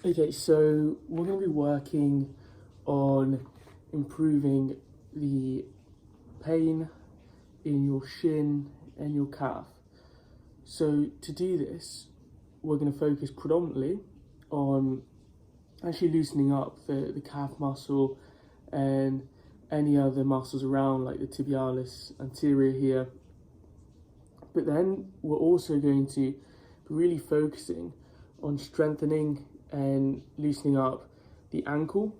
Okay, so we're going to be working on improving the pain in your shin and your calf. So to do this, we're going to focus predominantly on actually loosening up the calf muscle and any other muscles around, like the tibialis anterior here. But then we're also going to be really focusing on strengthening and loosening up the ankle,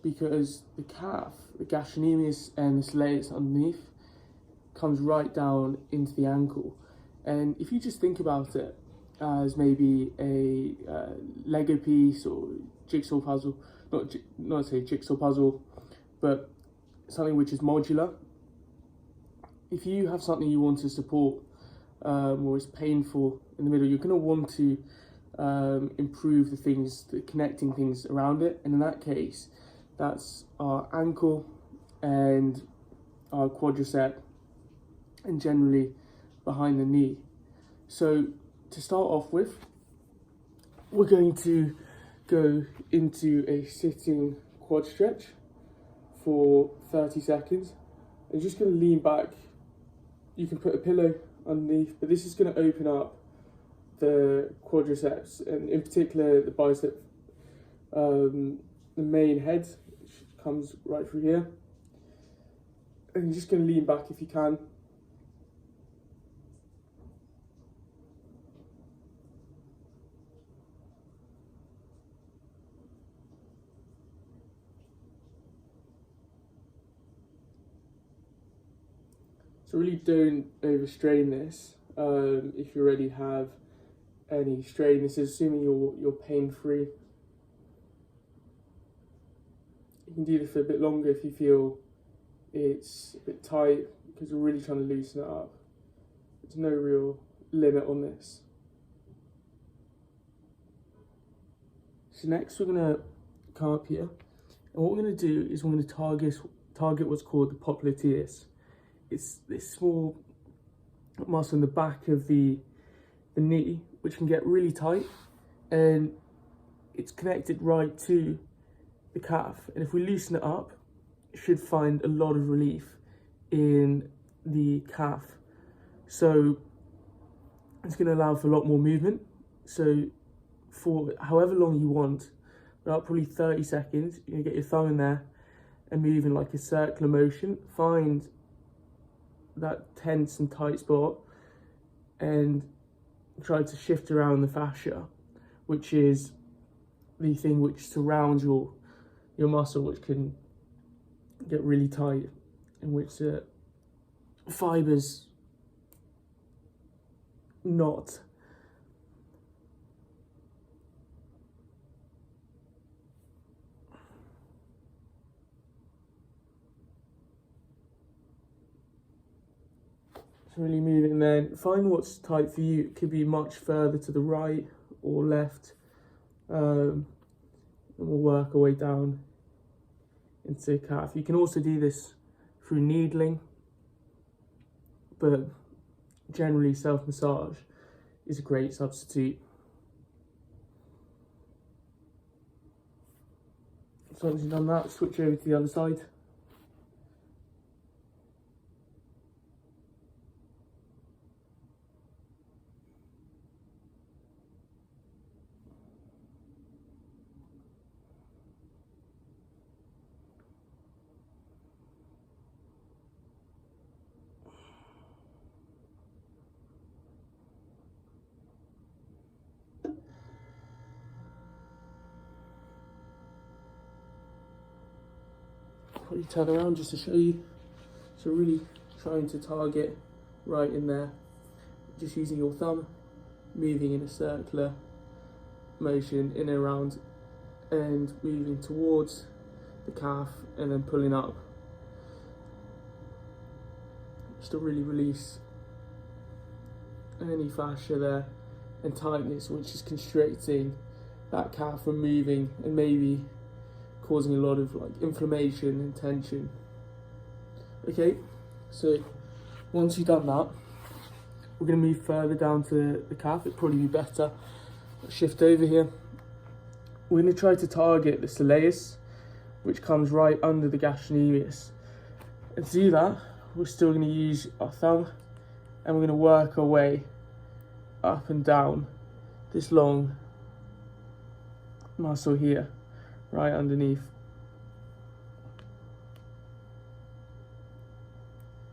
because the calf, the gastrocnemius and the soleus underneath, comes right down into the ankle. And if you just think about it as maybe a Lego piece or jigsaw puzzle, not say jigsaw puzzle, but something which is modular. If you have something you want to support or is painful in the middle, you're going to want to improve the connecting things around it, and in that case that's our ankle and our quadricep and generally behind the knee. So to start off with, we're going to go into a sitting quad stretch for 30 seconds. I'm just going to lean back. You can put a pillow underneath, but this is going to open up the quadriceps, and in particular the bicep, the main head, which comes right through here. And you're just going to lean back if you can. So really don't overstrain this. If you already have any strain, this is assuming you're pain-free. You can do this for a bit longer if you feel it's a bit tight, because we're really trying to loosen it up. There's no real limit on this. So next we're going to come up here, and what we're going to do is we're going to target what's called the popliteus. It's this small muscle in the back of the knee, which can get really tight, and it's connected right to the calf. And if we loosen it up, it should find a lot of relief in the calf. So it's going to allow for a lot more movement. So for however long you want, about probably 30 seconds, you're going to get your thumb in there and move in like a circular motion. Find that tense and tight spot and try to shift around the fascia, which is the thing which surrounds your muscle, which can get really tight, and which fibers knot. So really move it, and then find what's tight for you. It could be much further to the right or left, and we'll work our way down into the calf. You can also do this through needling, but generally self-massage is a great substitute. So once you've done that, switch over to the other side. Probably turn around just to show you. So really trying to target right in there, just using your thumb, moving in a circular motion in and around, and moving towards the calf and then pulling up, just to really release any fascia there and tightness which is constricting that calf from moving and maybe causing a lot of like inflammation and tension. Okay, so once you've done that, we're going to move further down to the calf. It'd probably be better. Shift over here. we're going to try to target the soleus, which comes right under the gastrocnemius. And to do that, we're still going to use our thumb, and we're going to work our way up and down this long muscle here, right underneath.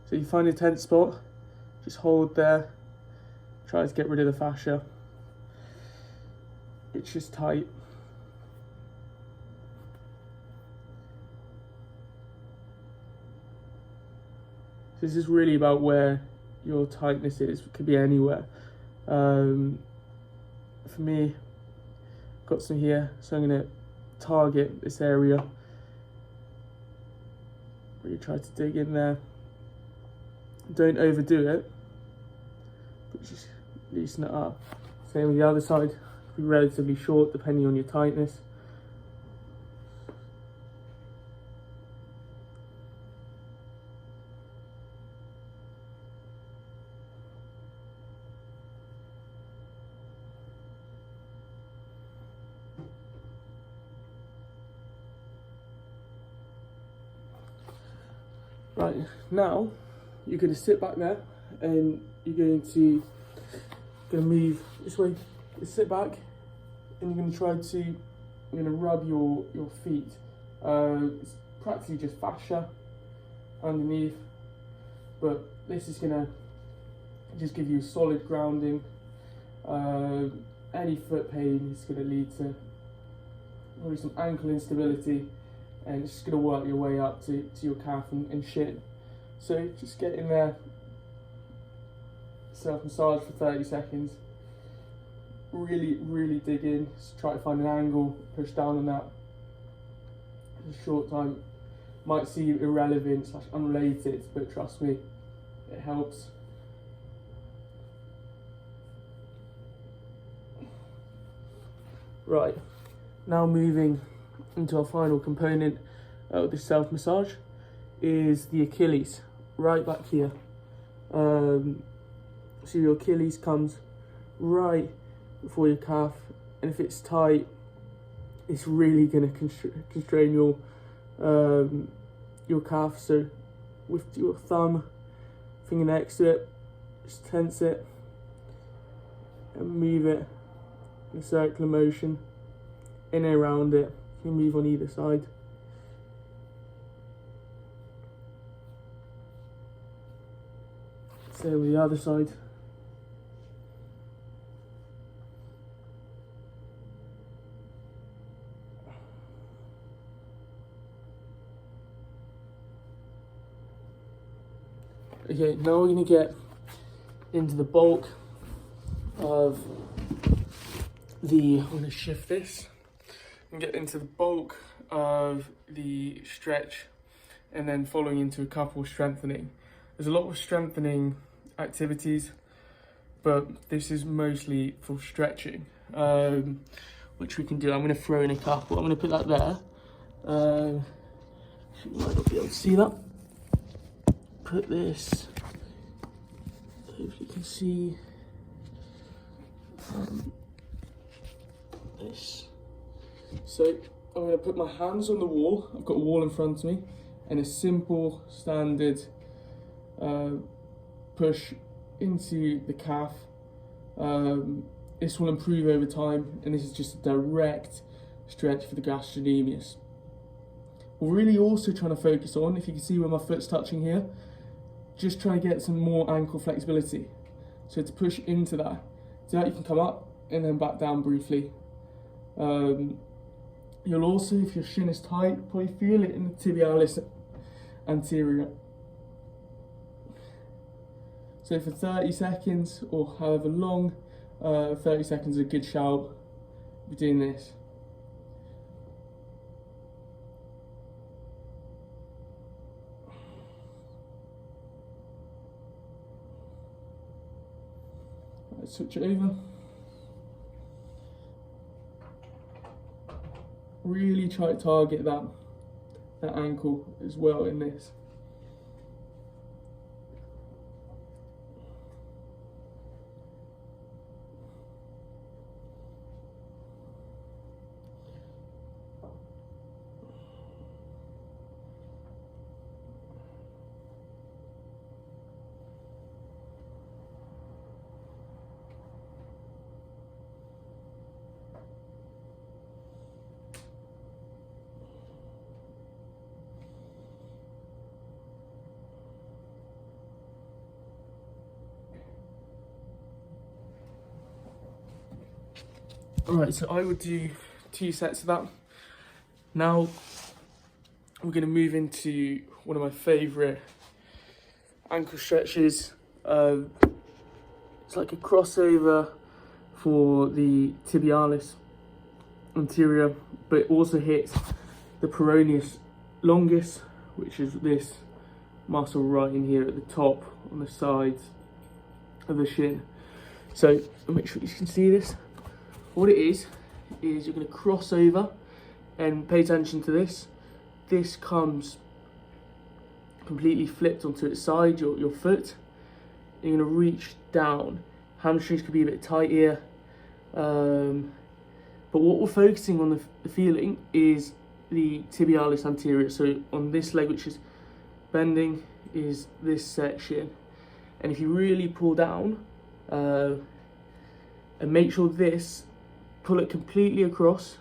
So you find a tense spot, just hold there, try to get rid of the fascia. It's just tight. So this is really about where your tightness is. It could be anywhere. For me, I've got some here, so I'm going to target this area. Really try to dig in there. Don't overdo it, but just loosen it up. Same with the other side. Be relatively short depending on your tightness. Right, now you're going to sit back there and you're going to move this way. You sit back and you're going to try to, you're going to rub your feet. It's practically just fascia underneath, but this is going to just give you a solid grounding. Any foot pain is going to lead to probably some ankle instability, and it's just going to work your way up to your calf and shin. So just get in there, self-massage for 30 seconds. Really dig in. Just try to find an angle, push down on that. In a short time, might seem irrelevant / unrelated, but trust me, it helps. Right, now moving into our final component of this self-massage is the Achilles, right back here. So your Achilles comes right before your calf, and if it's tight, it's really going to constrain your calf. So with your thumb, finger next to it, just tense it and move it in a circular motion in and around it. You can move on either side. Same with the other side. Okay, now we're going to get into the bulk of I'm going to shift this and get into the bulk of the stretch, and then following into a couple strengthening. There's a lot of strengthening activities, but this is mostly for stretching, which we can do. I'm going to throw in a couple. I'm going to put that there. You might not be able to see that. Put this, if you can see this. So I'm going to put my hands on the wall. I've got a wall in front of me, and a simple standard push into the calf. This will improve over time, and this is just a direct stretch for the gastrocnemius. We're really also trying to focus on, if you can see where my foot's touching here, just trying to get some more ankle flexibility. So to push into that, so that you can come up and then back down briefly. You'll also, if your shin is tight, probably feel it in the tibialis anterior. So for 30 seconds or however long, 30 seconds is a good shout. We're doing this. Let's switch it over. Really try to target that ankle as well in this. Alright, so I would do 2 sets of that. Now we're going to move into one of my favourite ankle stretches. It's like a crossover for the tibialis anterior, but it also hits the Peroneus longus, which is this muscle right in here at the top on the sides of the shin. So make sure you can see this. What it is you're going to cross over, and pay attention to this. This comes completely flipped onto its side, your foot. You're going to reach down. Hamstrings could be a bit tight here. But what we're focusing on the feeling is the tibialis anterior. So on this leg, which is bending, is this section. And if you really pull down, and make sure pull it completely across,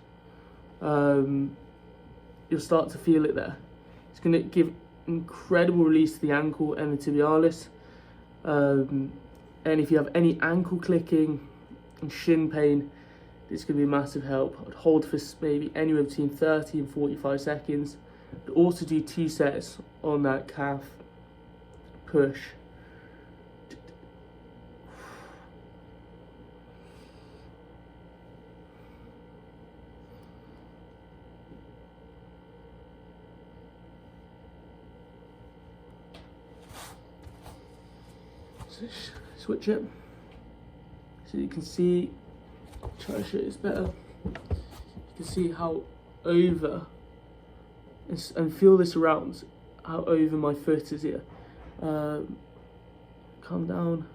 you'll start to feel it there. It's going to give incredible release to the ankle and the tibialis. And if you have any ankle clicking and shin pain, this could be a massive help. I'd hold for maybe anywhere between 30 and 45 seconds. I'd also do 2 sets on that calf push. Switch it so you can see, try to show this better. You can see how over, and feel this around, how over my foot is here. Calm down.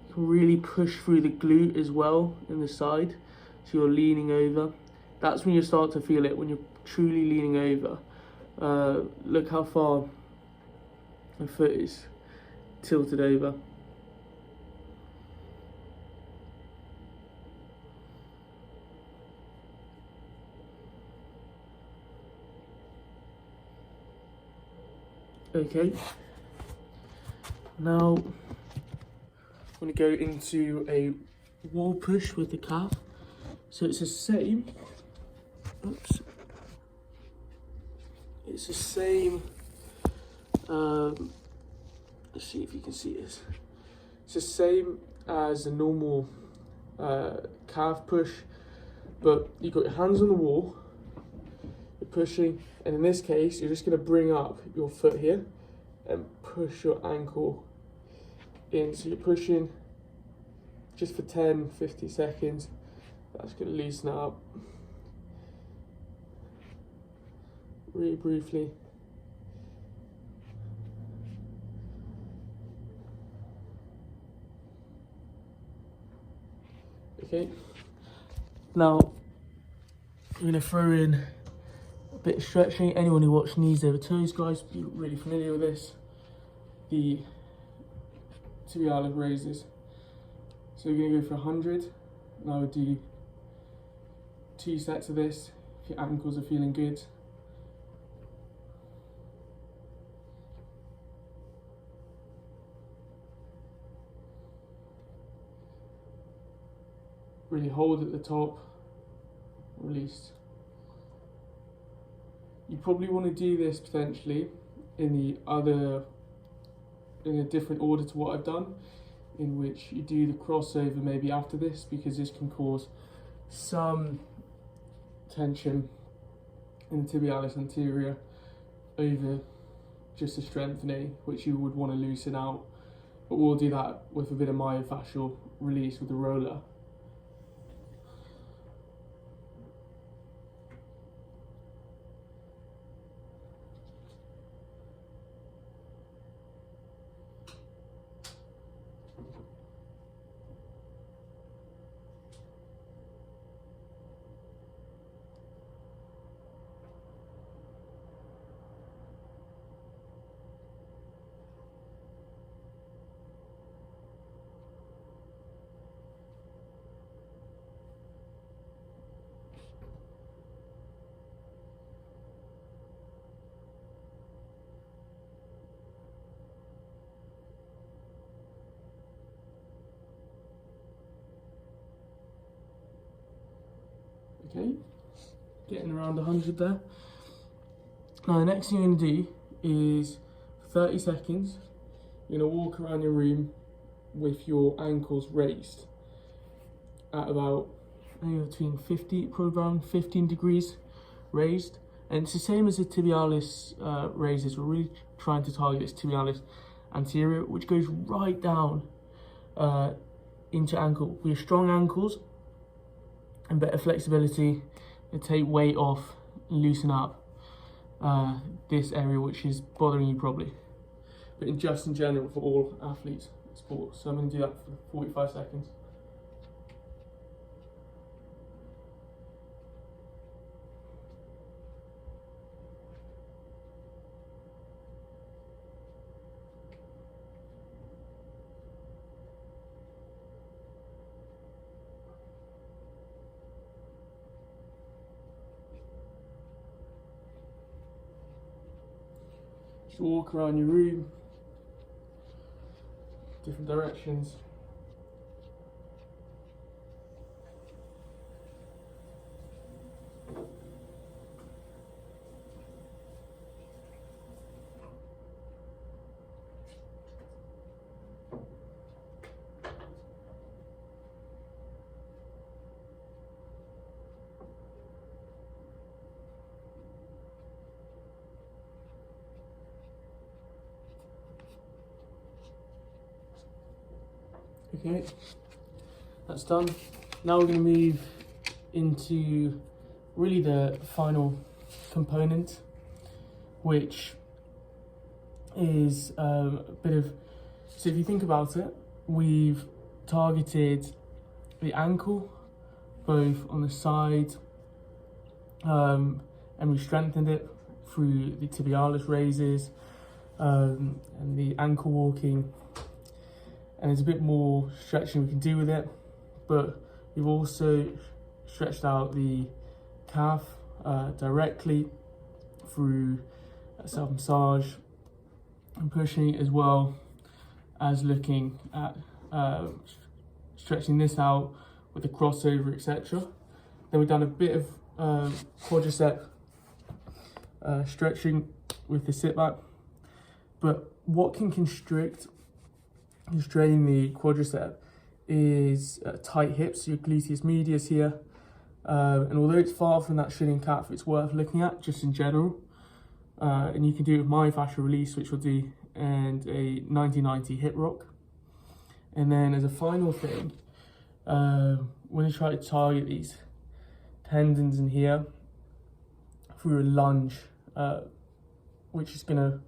You can really push through the glute as well in the side, so you're leaning over. That's when you start to feel it, when you're truly leaning over. Look how far my foot is tilted over. Okay, now I'm going to go into a wall push with the calf. So it's the same. Oops. It's the same. Let's see if you can see this. It's the same as a normal calf push, but you've got your hands on the wall, you're pushing, and in this case, you're just going to bring up your foot here and push your ankle in. So you're pushing just for 10-50 seconds. That's going to loosen up. Really briefly. Okay, now I'm going to throw in a bit of stretching. Anyone who watched knees over toes, guys, be really familiar with this. The Tibialis Raises. So we're going to go for 100, and I would do 2 sets of this if your ankles are feeling good. Really hold at the top, release. You probably want to do this potentially in a different order to what I've done, in which you do the crossover maybe after this, because this can cause some tension in the tibialis anterior over just a strengthening, which you would want to loosen out. But we'll do that with a bit of myofascial release with the roller. Okay, getting around 100 there. Now the next thing you're going to do is, for 30 seconds, you're going to walk around your room with your ankles raised at about between 50, probably around 15 degrees raised. And it's the same as the tibialis raises. We're really trying to target this tibialis anterior, which goes right down into ankle. With your strong ankles and better flexibility, and take weight off, loosen up this area which is bothering you probably. But in general for all athletes, sports. So I'm going to do that for 45 seconds. Just walk around your room, different directions. Okay, that's done. Now we're going to move into really the final component, which is a bit of, so if you think about it, we've targeted the ankle both on the side, and we strengthened it through the tibialis raises and the ankle walking. And there's a bit more stretching we can do with it, but we've also stretched out the calf directly through self-massage and pushing, as well as looking at stretching this out with the crossover, etc. Then we've done a bit of quadricep stretching with the sit back. But what can constrain the quadricep is tight hips, your gluteus medius here. And although it's far from that shin and calf, it's worth looking at just in general. And you can do it with myofascial release, which we'll do, and a 90-90 hip rock. And then as a final thing, when you try to target these tendons in here through a lunge, which is going to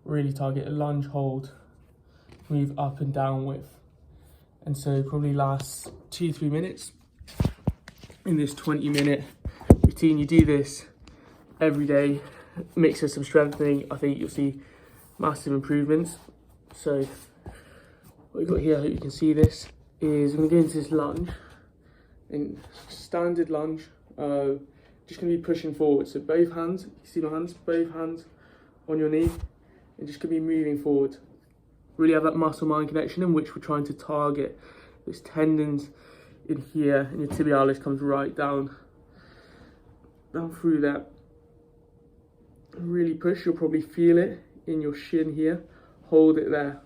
really target a lunge hold, move up and down with, and so probably lasts 2-3 minutes in this 20-minute routine. You do this every day, mix with some strengthening. I think you'll see massive improvements. So what we've got here, I hope you can see this, is I'm going to go into this lunge, in standard lunge, just going to be pushing forward. So both hands, you see my hands, both hands on your knee, and just going to be moving forward. Really have that muscle-mind connection in which we're trying to target those tendons in here, and your tibialis comes right down through that. Really push, you'll probably feel it in your shin here. Hold it there,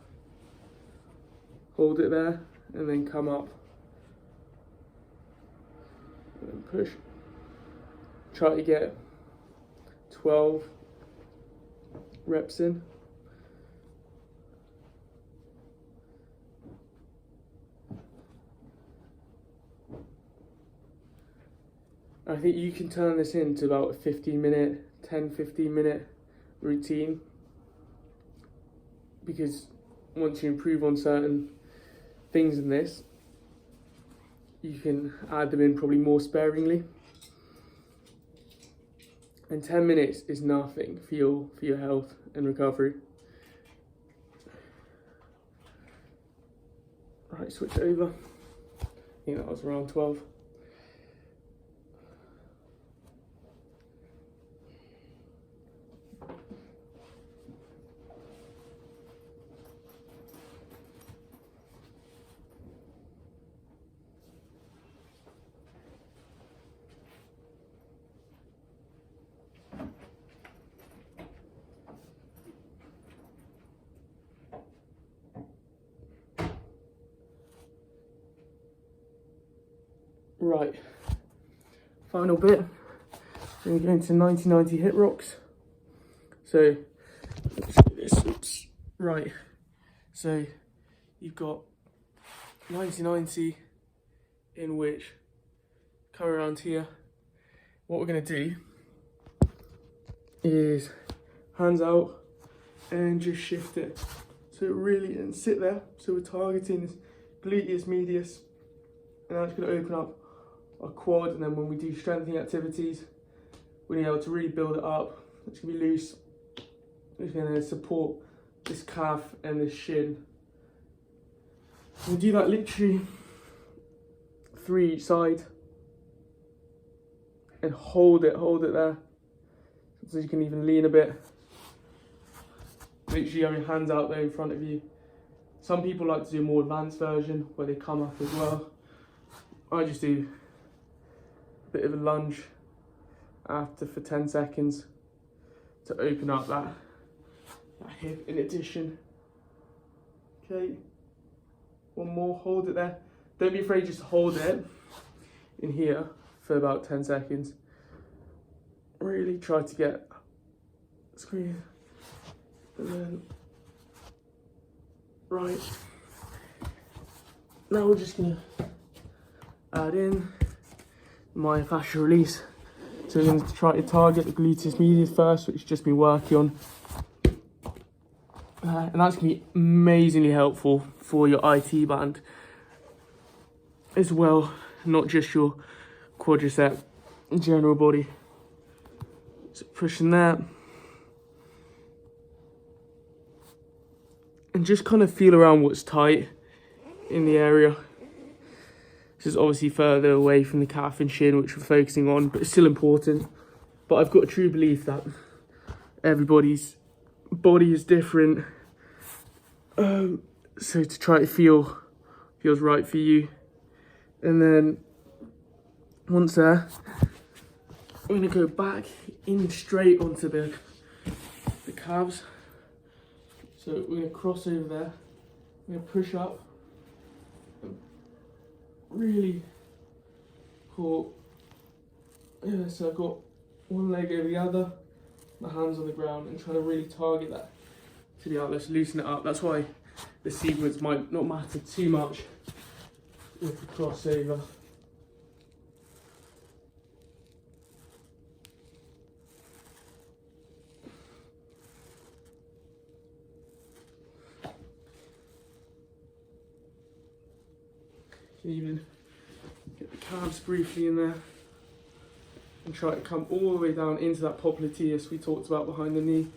and then come up and then push. Try to get 12 reps in. I think you can turn this into about a 10-15 minute routine, because once you improve on certain things in this, you can add them in probably more sparingly. And 10 minutes is nothing for your health and recovery. Right, switch over. I think that was around 12. Right, final bit. We're going to 90-90 hip rocks. So, let's do this. Oops. Right, so you've got 90-90 in which come around here. What we're going to do is hands out and just shift it. So really, and sit there. So we're targeting this gluteus medius, and that's going to open up our quad. And then when we do strengthening activities, we're going to be able to really build it up. It's going to be loose. It's going to support this calf and this shin. We'll do that literally 3 each side, and hold it there. So you can even lean a bit. Make sure you have your hands out there in front of you. Some people like to do a more advanced version where they come up as well. I just do a bit of a lunge after for 10 seconds to open up that hip in addition. Okay, one more, hold it there. Don't be afraid, just hold it in here for about 10 seconds. Really try to get squeeze. And then, right, now we're just gonna add in myofascial release. So we're gonna try to target the gluteus medius first, which just been working on. And that's gonna be amazingly helpful for your IT band as well, not just your quadricep and general body. So pushing that. And just kind of feel around what's tight in the area. This is obviously further away from the calf and shin, which we're focusing on, but it's still important. But I've got a true belief that everybody's body is different. So to try to feels right for you. And then once there, I'm gonna go back in straight onto the calves. So we're going to cross over there, we're going to push up, and really pull. Yeah, so I've got one leg over the other, my hands on the ground, and trying to really target that tibialis, loosen it up. That's why the sequence might not matter too much with the crossover. Even get the calves briefly in there and try to come all the way down into that popliteus we talked about behind the knee,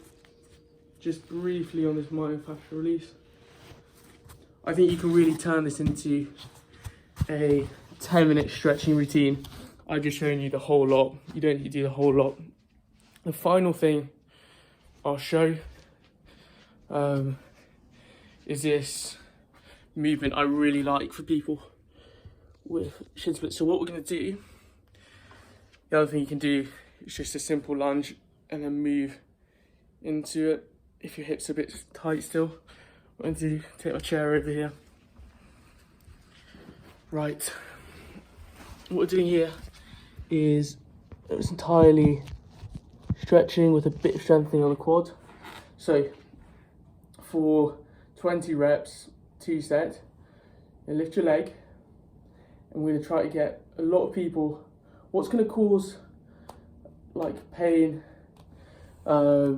just briefly on this myofascial release. I think you can really turn this into a 10-minute stretching routine. I've just shown you the whole lot. You don't need to do the whole lot. The final thing I'll show is this movement I really like for people with shin splints. So what we're going to do, the other thing you can do is just a simple lunge and then move into it. If your hips are a bit tight still, I'm going to take my chair over here. Right, what we're doing here is it's entirely stretching with a bit of strengthening on the quad. So for 20 reps, 2 sets, you lift your leg, and we're going to try to get a lot of people. What's going to cause like pain a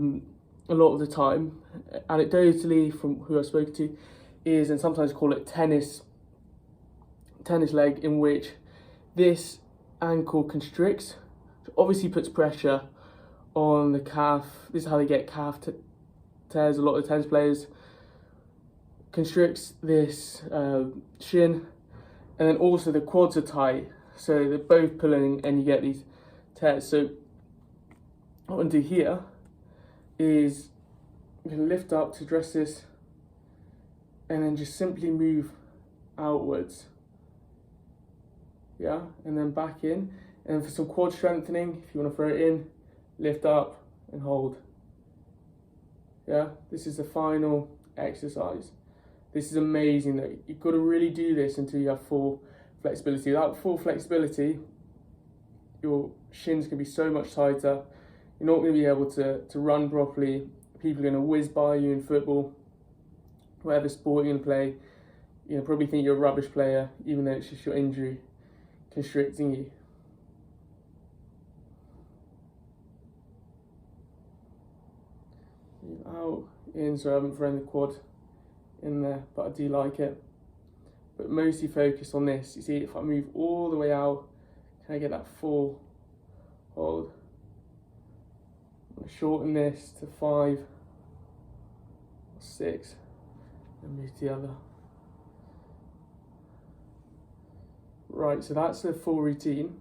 lot of the time, anecdotally from who I've spoken to, is, and sometimes call it tennis leg, in which this ankle constricts, which obviously puts pressure on the calf. This is how they get calf tears. A lot of tennis players constricts this shin. And then also the quads are tight, so they're both pulling and you get these tears. So what I'm going to do here is I'm going to lift up to address this and then just simply move outwards. Yeah, and then back in. And for some quad strengthening, if you want to throw it in, lift up and hold. Yeah, this is the final exercise. This is amazing. That you've got to really do this until you have flexibility. Without full flexibility, your shins can be so much tighter. You're not going to be able to run properly. People are going to whiz by you in football, whatever sport you're going to play. You'll probably think you're a rubbish player, even though it's just your injury constricting you. Out, in, so I haven't thrown the quad in there, but I do like it. But mostly focused on this. You see, if I move all the way out, can I get that full hold? I'm going to shorten this to 5, 6, and move to the other. Right, so that's the full routine,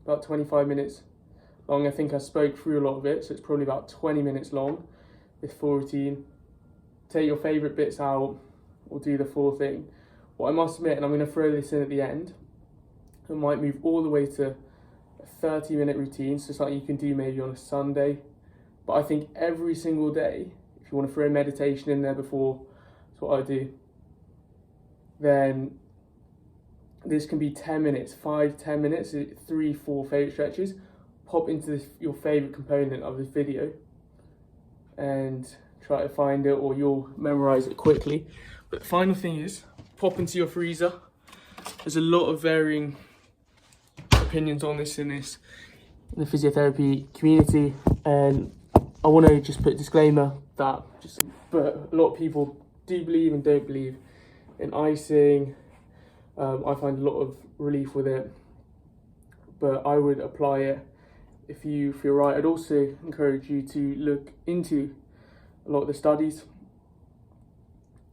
about 25 minutes long. I think I spoke through a lot of it, so it's probably about 20 minutes long, this full routine. Take your favourite bits out, or do the full thing. What I must admit, and I'm going to throw this in at the end, I might move all the way to a 30-minute routine, so something you can do maybe on a Sunday. But I think every single day, if you want to throw meditation in there before, that's what I do, then this can be 10 minutes, 5-10 minutes, 3-4 favourite stretches. Pop into this, your favourite component of this video and try to find it, or you'll memorise it quickly. But the final thing is, pop into your freezer. There's a lot of varying opinions on this in the physiotherapy community, and I want to just put a disclaimer that but a lot of people do believe and don't believe in icing. I find a lot of relief with it, but I would apply it if you feel right. I'd also encourage you to look into a lot of the studies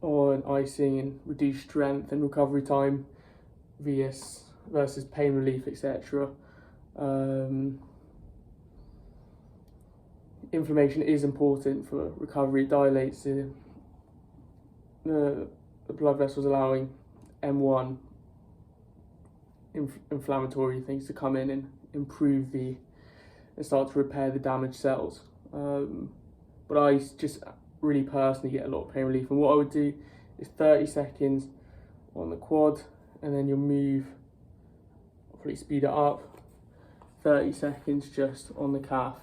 on icing and reduced strength and recovery time versus pain relief, etc. Inflammation is important for recovery. It dilates the blood vessels, allowing M1 inflammatory things to come in and improve and start to repair the damaged cells. But I just really personally get a lot of pain relief, and what I would do is 30 seconds on the quad, and then you'll move, I'll probably speed it up, 30 seconds just on the calf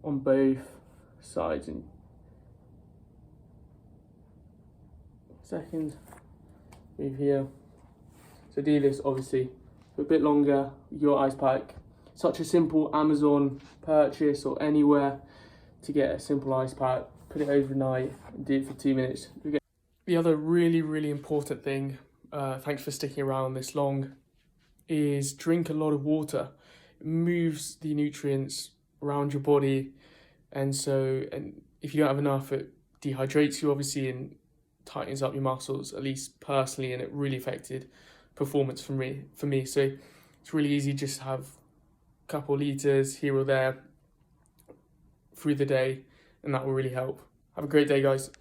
on both sides, and seconds, move here. So do this obviously for a bit longer, your ice pack. Such a simple Amazon purchase or anywhere to get a simple ice pack, put it overnight and do it for 2 minutes. The other really important thing, thanks for sticking around this long, is drink a lot of water. It moves the nutrients around your body, and if you don't have enough, it dehydrates you obviously and tightens up your muscles, at least personally, and it really affected performance for me. So it's really easy just to have a couple litres here or there through the day, and that will really help. Have a great day, guys.